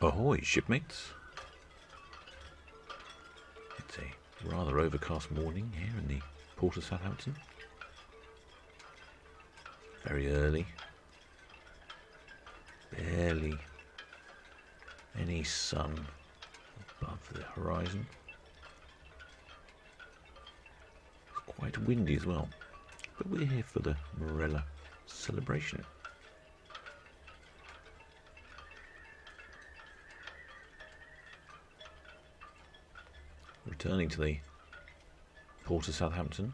Ahoy, shipmates. It's a rather overcast morning here in the port of Southampton. Very early. Barely any sun above the horizon. It's quite windy as well. But we're here for the Marella celebration. Returning to the port of Southampton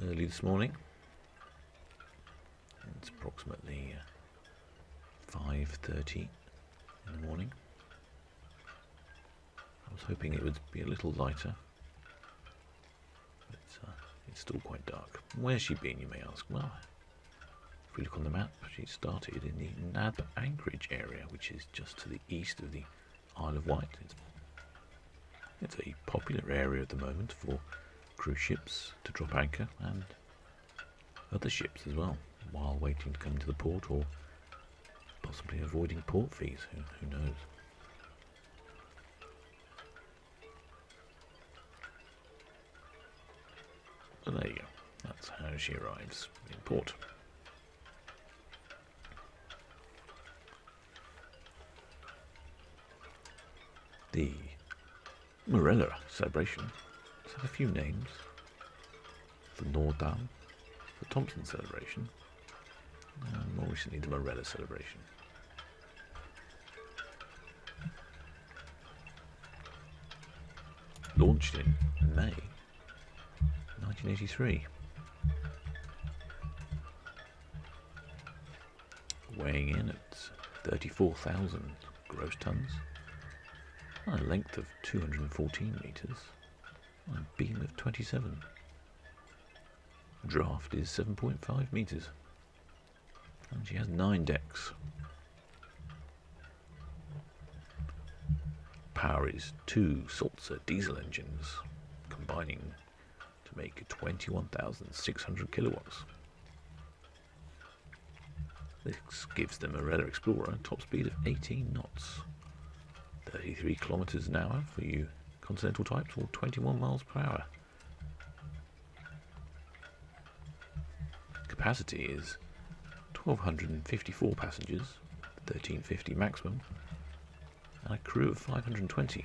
early this morning. It's approximately 5:30 in the morning. I was hoping it would be a little lighter, but it's still quite dark. Where's she been, you may ask? Well, if we look on the map, she started in the Nab Anchorage area, which is just to the east of the Isle of Wight. It's a popular area at the moment for cruise ships to drop anchor and other ships as well, while waiting to come to the port or possibly avoiding port fees. Who knows? But there you go. That's how she arrives in port. The Marella celebration has had a few names. The Nordam, the Thompson celebration, and more recently the Marella celebration. Launched in May 1983. Weighing in at 34,000 gross tons. A length of 214 metres, a beam of 27. Draft is 7.5 metres, and she has 9 decks. Power is 2 Sulzer diesel engines, combining to make 21,600 kilowatts. This gives the Marella Explorer a top speed of 18 knots. 33 kilometres an hour for you continental types, or 21 miles per hour. Capacity is 1,254 passengers, 1,350 maximum, and a crew of 520.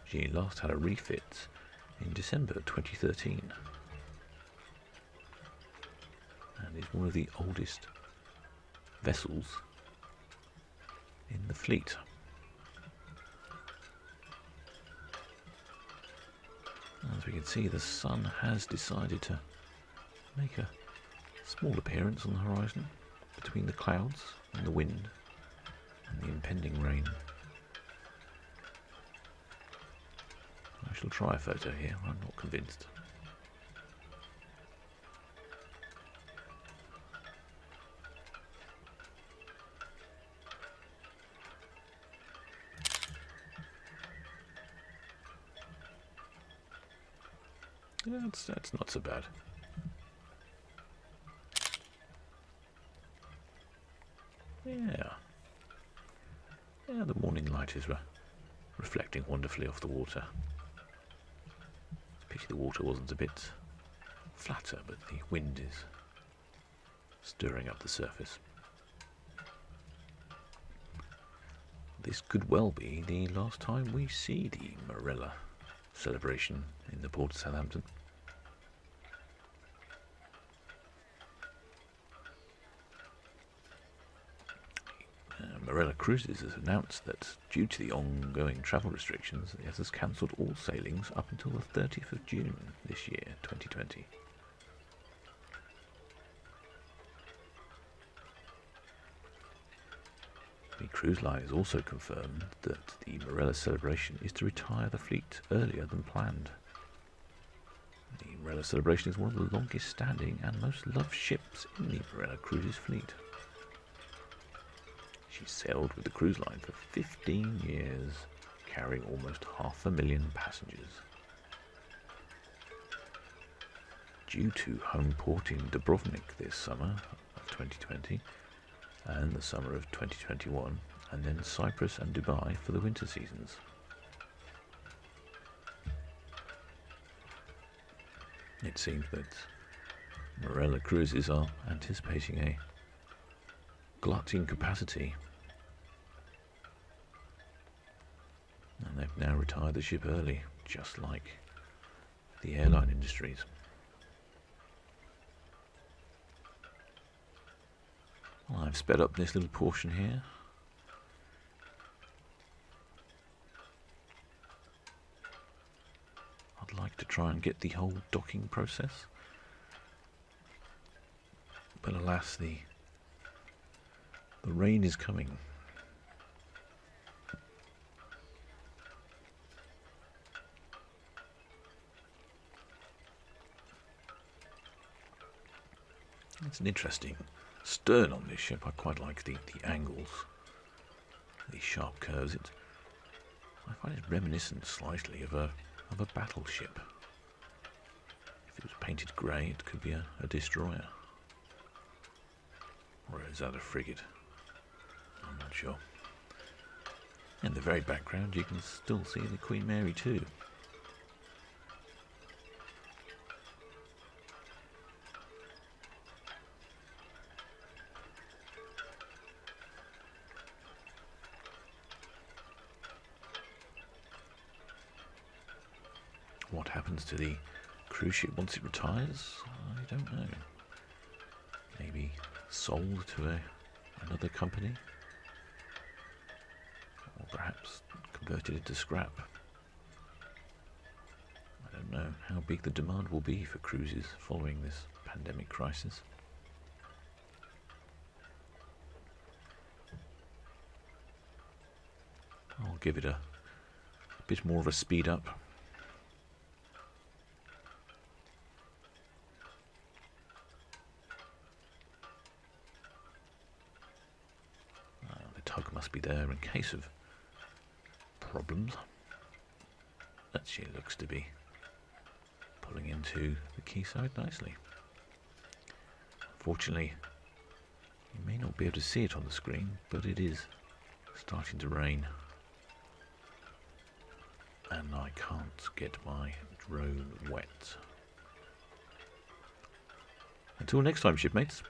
She last had a refit in December 2013 and is one of the oldest vessels in the fleet. As we can see, the sun has decided to make a small appearance on the horizon between the clouds and the wind and the impending rain. I shall try a photo here, I'm not convinced. Yeah, that's not so bad. Yeah, the morning light is reflecting wonderfully off the water. Pity the water wasn't a bit flatter, but the wind is stirring up the surface. This could well be the last time we see the Marella celebration in the port of Southampton. Marella Cruises has announced that due to the ongoing travel restrictions, it has cancelled all sailings up until the 30th of June this year, 2020. The cruise line has also confirmed that the Marella celebration is to retire the fleet earlier than planned. The Marella celebration is one of the longest standing and most loved ships in the Marella Cruises fleet. She sailed with the cruise line for 15 years, carrying almost 500,000 passengers. Due to home port in Dubrovnik this summer of 2020 and the summer of 2021, and then Cyprus and Dubai for the winter seasons. It seems that Marella Cruises are anticipating a glut in capacity, and they've now retired the ship early, just like the airline industries. Well, I've sped up this little portion here. I'd like to try and get the whole docking process, but alas, the rain is coming. It's an interesting stern on this ship. I quite like the angles, the sharp curves. I find it reminiscent slightly of a battleship. If it was painted grey, it could be a destroyer. Or is that a frigate? I'm not sure. In the very background you can still see the Queen Mary too. What happens to the cruise ship once it retires? I don't know. Maybe sold to another company? Or perhaps converted into scrap? I don't know how big the demand will be for cruises following this pandemic crisis. I'll give it a bit more of a speed up. Tug must be there in case of problems. That she looks to be pulling into the quayside nicely. Unfortunately, you may not be able to see it on the screen, but it is starting to rain, and I can't get my drone wet. Until next time, shipmates.